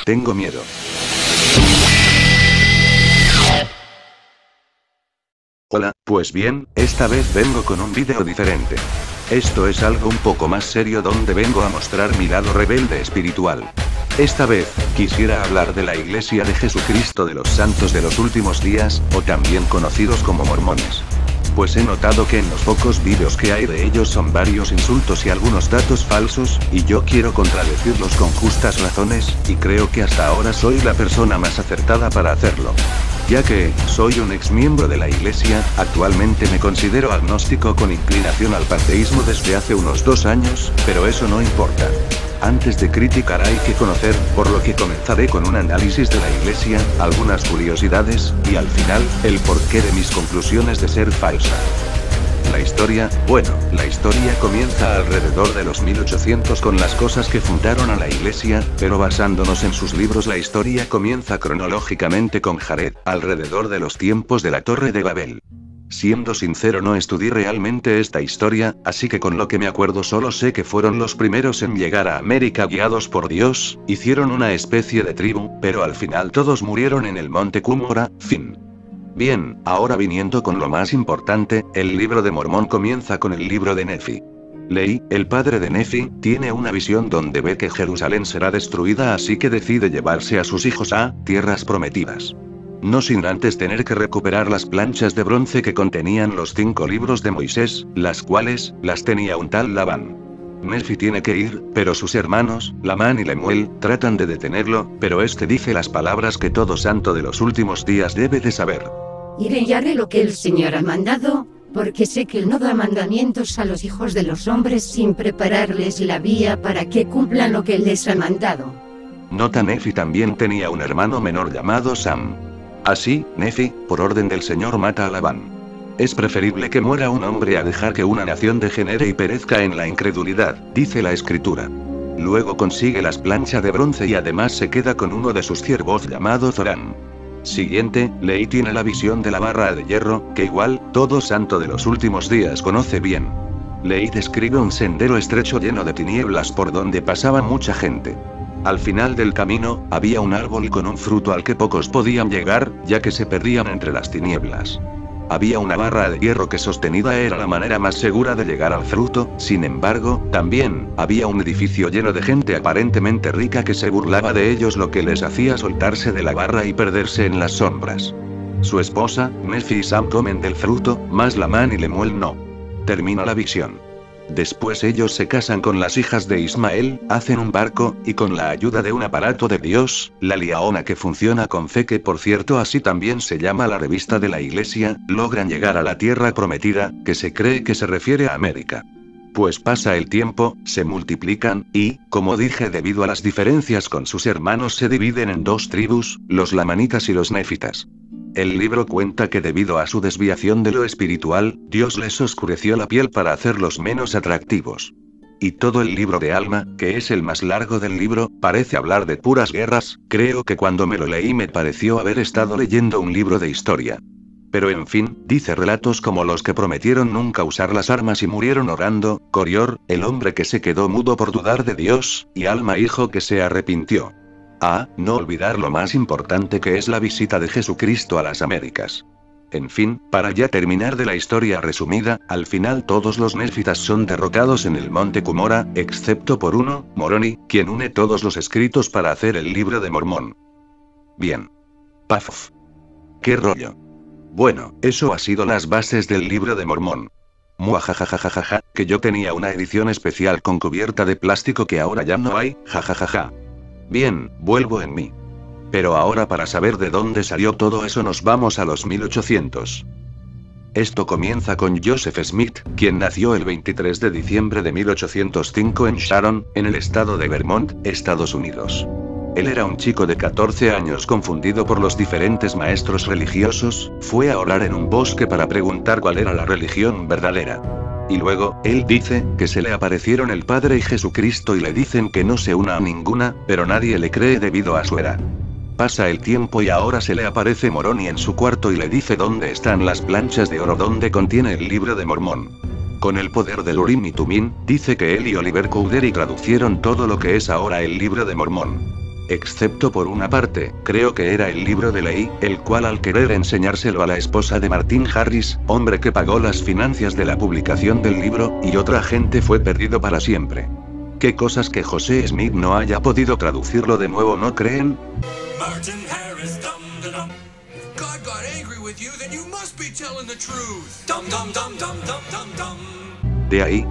Tengo miedo. Hola, pues bien, esta vez vengo con un vídeo diferente. Esto es algo un poco más serio donde vengo a mostrar mi lado rebelde espiritual. Esta vez, quisiera hablar de la Iglesia de Jesucristo de los Santos de los Últimos Días, o también conocidos como mormones. Pues he notado que en los pocos vídeos que hay de ellos son varios insultos y algunos datos falsos, y yo quiero contradecirlos con justas razones, y creo que hasta ahora soy la persona más acertada para hacerlo. Ya que, soy un ex miembro de la Iglesia, actualmente me considero agnóstico con inclinación al panteísmo desde hace unos 2 años, pero eso no importa. Antes de criticar hay que conocer, por lo que comenzaré con un análisis de la Iglesia, algunas curiosidades, y al final, el porqué de mis conclusiones de ser falsa. La historia comienza alrededor de los 1800 con las cosas que fundaron a la Iglesia, pero basándonos en sus libros la historia comienza cronológicamente con Jared, alrededor de los tiempos de la Torre de Babel. Siendo sincero, no estudié realmente esta historia, así que con lo que me acuerdo solo sé que fueron los primeros en llegar a América guiados por Dios, hicieron una especie de tribu, pero al final todos murieron en el monte Cumorah, fin. Bien, ahora viniendo con lo más importante, el libro de Mormón comienza con el libro de Nefi. Lehi, el padre de Nefi, tiene una visión donde ve que Jerusalén será destruida, así que decide llevarse a sus hijos a tierras prometidas. No sin antes tener que recuperar las planchas de bronce que contenían los 5 libros de Moisés, las cuales, las tenía un tal Labán. Nefi tiene que ir, pero sus hermanos, Lamán y Lemuel, tratan de detenerlo, pero este dice las palabras que todo santo de los últimos días debe de saber. Iré y haré lo que el Señor ha mandado, porque sé que Él no da mandamientos a los hijos de los hombres sin prepararles la vía para que cumplan lo que Él les ha mandado. Nota: Nefi también tenía un hermano menor llamado Sam. Así, Nefi, por orden del Señor, mata a Labán. Es preferible que muera un hombre a dejar que una nación degenere y perezca en la incredulidad, dice la escritura. Luego consigue las planchas de bronce y además se queda con uno de sus siervos llamado Zorán. Siguiente, Lehi tiene la visión de la barra de hierro, que igual, todo santo de los últimos días conoce bien. Lehi describe un sendero estrecho lleno de tinieblas por donde pasaba mucha gente. Al final del camino, había un árbol con un fruto al que pocos podían llegar, ya que se perdían entre las tinieblas. Había una barra de hierro que sostenida era la manera más segura de llegar al fruto, sin embargo, también, había un edificio lleno de gente aparentemente rica que se burlaba de ellos, lo que les hacía soltarse de la barra y perderse en las sombras. Su esposa, Nefi y Sam comen del fruto, más Lamán y Lemuel no. Termina la visión. Después ellos se casan con las hijas de Ismael, hacen un barco, y con la ayuda de un aparato de Dios, la Liaona que funciona con fe, que por cierto así también se llama la revista de la Iglesia, logran llegar a la tierra prometida, que se cree que se refiere a América. Pues pasa el tiempo, se multiplican, y, como dije, debido a las diferencias con sus hermanos se dividen en 2 tribus, los lamanitas y los nefitas. El libro cuenta que debido a su desviación de lo espiritual, Dios les oscureció la piel para hacerlos menos atractivos. Y todo el libro de Alma, que es el más largo del libro, parece hablar de puras guerras. Creo que cuando me lo leí me pareció haber estado leyendo un libro de historia. Pero en fin, dice relatos como los que prometieron nunca usar las armas y murieron orando, Corior, el hombre que se quedó mudo por dudar de Dios, y Alma, hijo que se arrepintió. No olvidar lo más importante, que es la visita de Jesucristo a las Américas. En fin, para ya terminar de la historia resumida, al final todos los nefitas son derrotados en el monte Cumorah, excepto por uno, Moroni, quien une todos los escritos para hacer el libro de Mormón. Bien. Paf. ¿Qué rollo? Bueno, eso ha sido las bases del libro de Mormón. Muajajajajaja, que yo tenía una edición especial con cubierta de plástico que ahora ya no hay, jajajaja. Bien, vuelvo en mí. Pero ahora, para saber de dónde salió todo eso, nos vamos a los 1800. Esto comienza con Joseph Smith, quien nació el 23 de diciembre de 1805 en Sharon, en el estado de Vermont, Estados Unidos. Él era un chico de 14 años confundido por los diferentes maestros religiosos, fue a orar en un bosque para preguntar cuál era la religión verdadera. Y luego, él dice, que se le aparecieron el Padre y Jesucristo y le dicen que no se una a ninguna, pero nadie le cree debido a su edad. Pasa el tiempo y ahora se le aparece Moroni en su cuarto y le dice dónde están las planchas de oro donde contiene el libro de Mormón. Con el poder del Urim y Tumim, dice que él y Oliver Cowdery traducieron todo lo que es ahora el libro de Mormón. Excepto por una parte, creo que era el libro de ley, el cual al querer enseñárselo a la esposa de Martin Harris, hombre que pagó las finanzas de la publicación del libro, y otra gente fue perdido para siempre. ¿Qué cosas que José Smith no haya podido traducirlo de nuevo, no creen? Martin Harris, dum dum dum. If God got angry with you, then you must be telling the truth. Dum dum dum dum dum dum dum. De ahí,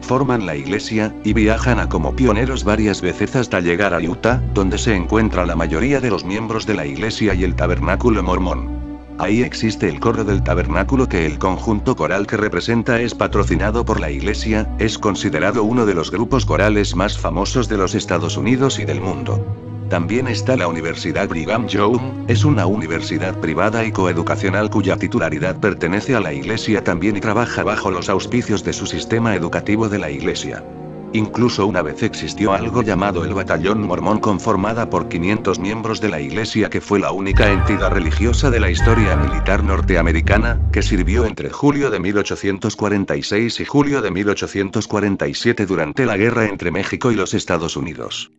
forman la iglesia, y viajan a como pioneros varias veces hasta llegar a Utah, donde se encuentra la mayoría de los miembros de la iglesia y el tabernáculo mormón. Ahí existe el coro del tabernáculo que el conjunto coral que representa es patrocinado por la iglesia, es considerado uno de los grupos corales más famosos de los Estados Unidos y del mundo. También está la Universidad Brigham Young, es una universidad privada y coeducacional cuya titularidad pertenece a la iglesia también y trabaja bajo los auspicios de su sistema educativo de la iglesia. Incluso una vez existió algo llamado el Batallón Mormón conformada por 500 miembros de la iglesia que fue la única entidad religiosa de la historia militar norteamericana, que sirvió entre julio de 1846 y julio de 1847 durante la guerra entre México y los Estados Unidos.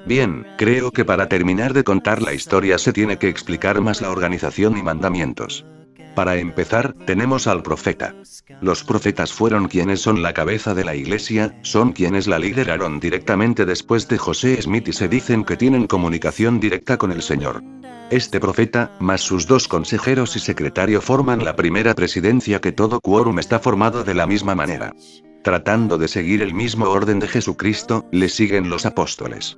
Bien, creo que para terminar de contar la historia se tiene que explicar más la organización y mandamientos. Para empezar, tenemos al profeta. Los profetas fueron quienes son la cabeza de la iglesia, son quienes la lideraron directamente después de José Smith y se dicen que tienen comunicación directa con el Señor. Este profeta, más sus dos consejeros y secretario forman la primera presidencia que todo quórum está formado de la misma manera. Tratando de seguir el mismo orden de Jesucristo, le siguen los apóstoles.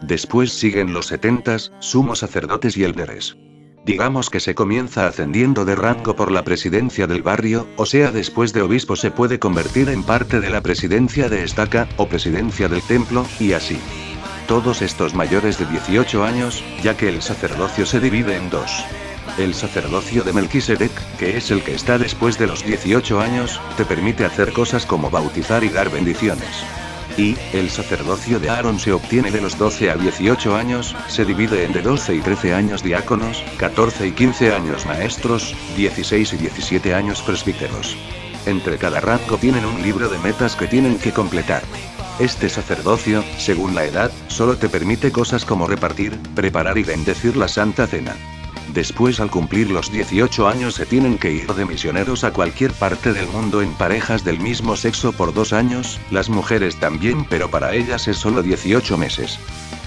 Después siguen los 70, sumos sacerdotes y élderes. Digamos que se comienza ascendiendo de rango por la presidencia del barrio, o sea después de obispo se puede convertir en parte de la presidencia de estaca, o presidencia del templo, y así. Todos estos mayores de 18 años, ya que el sacerdocio se divide en dos. El sacerdocio de Melquisedec, que es el que está después de los 18 años, te permite hacer cosas como bautizar y dar bendiciones. Y, el sacerdocio de Aarón se obtiene de los 12 a 18 años, se divide en de 12 y 13 años diáconos, 14 y 15 años maestros, 16 y 17 años presbíteros. Entre cada rango tienen un libro de metas que tienen que completar. Este sacerdocio, según la edad, solo te permite cosas como repartir, preparar y bendecir la Santa Cena. Después al cumplir los 18 años se tienen que ir de misioneros a cualquier parte del mundo en parejas del mismo sexo por 2 años, las mujeres también pero para ellas es solo 18 meses.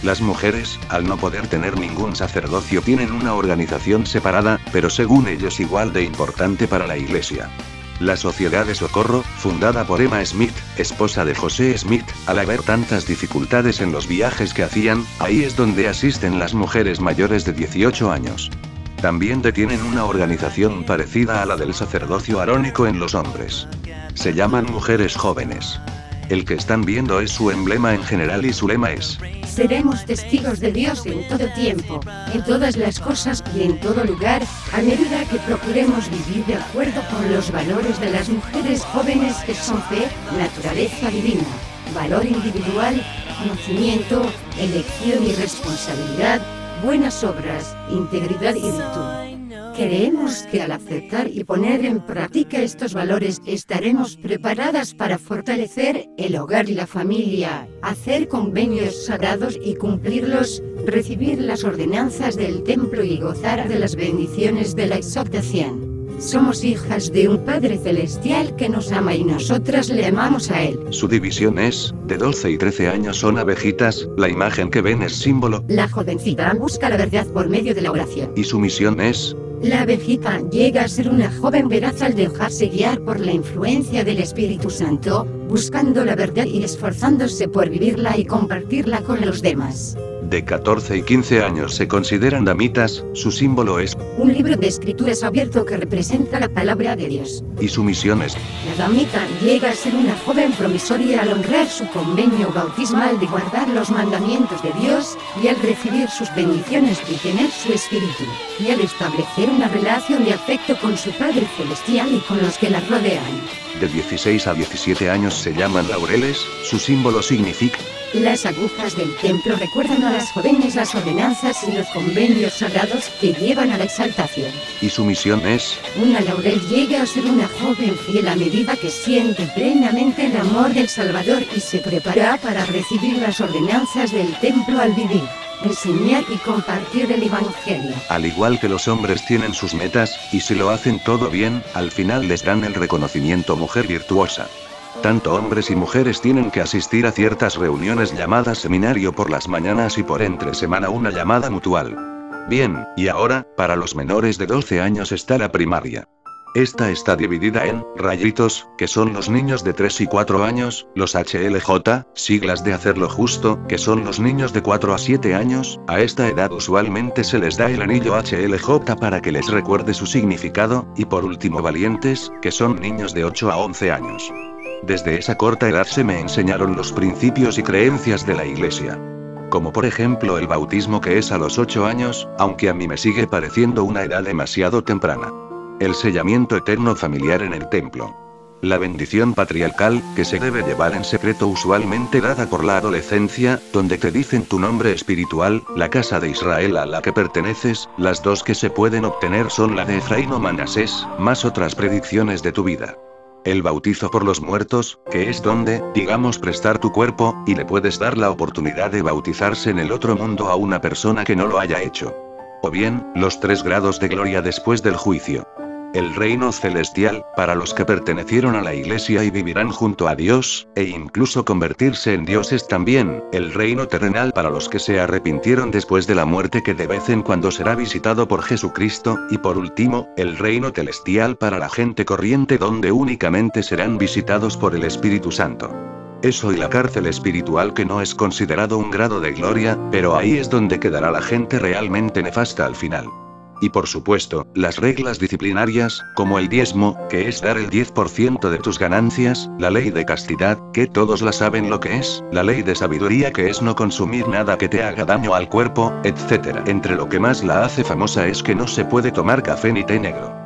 Las mujeres, al no poder tener ningún sacerdocio tienen una organización separada, pero según ellos igual de importante para la iglesia. La Sociedad de Socorro, fundada por Emma Smith, esposa de José Smith, al haber tantas dificultades en los viajes que hacían, ahí es donde asisten las mujeres mayores de 18 años. También tienen una organización parecida a la del sacerdocio arónico en los hombres. Se llaman mujeres jóvenes. El que están viendo es su emblema en general y su lema es: seremos testigos de Dios en todo tiempo, en todas las cosas y en todo lugar, a medida que procuremos vivir de acuerdo con los valores de las mujeres jóvenes que son fe, naturaleza divina, valor individual, conocimiento, elección y responsabilidad, buenas obras, integridad y virtud. Creemos que al aceptar y poner en práctica estos valores estaremos preparadas para fortalecer el hogar y la familia, hacer convenios sagrados y cumplirlos, recibir las ordenanzas del templo y gozar de las bendiciones de la exaltación. Somos hijas de un Padre Celestial que nos ama y nosotras le amamos a Él. Su división es, de 12 y 13 años son abejitas, la imagen que ven es símbolo. La jovencita busca la verdad por medio de la oración. Y su misión es: la abejita llega a ser una joven veraz al dejarse guiar por la influencia del Espíritu Santo, buscando la verdad y esforzándose por vivirla y compartirla con los demás. De 14 y 15 años se consideran damitas, su símbolo es un libro de escrituras abierto que representa la palabra de Dios. Y su misión es: la damita llega a ser una joven promisoria al honrar su convenio bautismal de guardar los mandamientos de Dios, y al recibir sus bendiciones y tener su espíritu, y al establecer una relación de afecto con su Padre Celestial y con los que la rodean. de 16 a 17 años se llaman laureles, su símbolo significa. Las agujas del templo recuerdan a las jóvenes las ordenanzas y los convenios sagrados que llevan a la exaltación. Y su misión es. Una laurel llega a ser una joven fiel a medida que siente plenamente el amor del Salvador y se prepara para recibir las ordenanzas del templo al vivir, enseñar y compartir el Evangelio. Al igual que los hombres tienen sus metas, y si lo hacen todo bien, al final les dan el reconocimiento mujer virtuosa. Tanto hombres y mujeres tienen que asistir a ciertas reuniones llamadas seminario por las mañanas y por entre semana una llamada mutual. Bien, y ahora, para los menores de 12 años está la primaria. Esta está dividida en rayitos, que son los niños de 3 y 4 años, los HLJ, siglas de hacerlo justo, que son los niños de 4 a 7 años, a esta edad usualmente se les da el anillo HLJ para que les recuerde su significado, y por último valientes, que son niños de 8 a 11 años. Desde esa corta edad se me enseñaron los principios y creencias de la Iglesia. Como por ejemplo el bautismo que es a los 8 años, aunque a mí me sigue pareciendo una edad demasiado temprana. El sellamiento eterno familiar en el templo. La bendición patriarcal, que se debe llevar en secreto usualmente dada por la adolescencia, donde te dicen tu nombre espiritual, la casa de Israel a la que perteneces, las dos que se pueden obtener son la de Efraín o Manasés, más otras predicciones de tu vida. El bautizo por los muertos, que es donde, digamos, prestar tu cuerpo, y le puedes dar la oportunidad de bautizarse en el otro mundo a una persona que no lo haya hecho. O bien, los 3 grados de gloria después del juicio. El reino celestial, para los que pertenecieron a la Iglesia y vivirán junto a Dios, e incluso convertirse en dioses también, el reino terrenal para los que se arrepintieron después de la muerte que de vez en cuando será visitado por Jesucristo, y por último, el reino celestial para la gente corriente donde únicamente serán visitados por el Espíritu Santo. Eso y la cárcel espiritual que no es considerado un grado de gloria, pero ahí es donde quedará la gente realmente nefasta al final. Y por supuesto, las reglas disciplinarias, como el diezmo, que es dar el 10% de tus ganancias, la ley de castidad, que todos la saben lo que es, la ley de sabiduría que es no consumir nada que te haga daño al cuerpo, etc. Entre lo que más la hace famosa es que no se puede tomar café ni té negro.